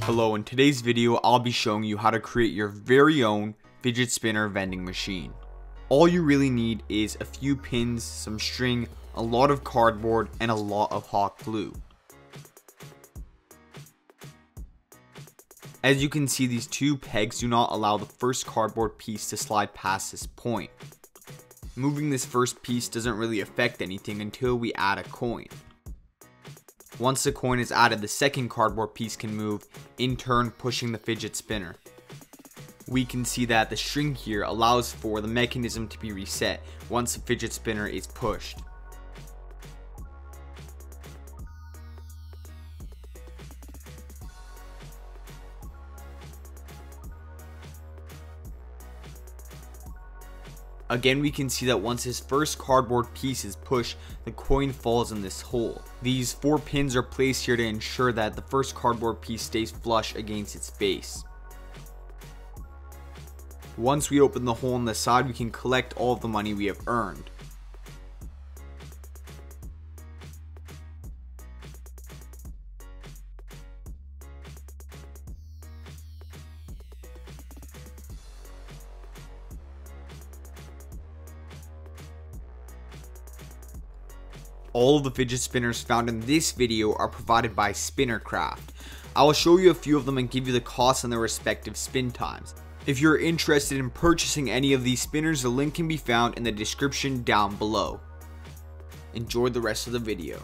Hello, in today's video I'll be showing you how to create your very own fidget spinner vending machine. All you really need is a few pins, some string, a lot of cardboard, and a lot of hot glue. As you can see, these two pegs do not allow the first cardboard piece to slide past this point. Moving this first piece doesn't really affect anything until we add a coin. Once the coin is added, the second cardboard piece can move, in turn pushing the fidget spinner. We can see that the string here allows for the mechanism to be reset once the fidget spinner is pushed. Again, we can see that once this first cardboard piece is pushed, the coin falls in this hole. These 4 pins are placed here to ensure that the first cardboard piece stays flush against its base. Once we open the hole on the side, we can collect all of the money we have earned. All of the fidget spinners found in this video are provided by Spinnercraft. I will show you a few of them and give you the costs and their respective spin times. If you're interested in purchasing any of these spinners, the link can be found in the description down below. Enjoy the rest of the video.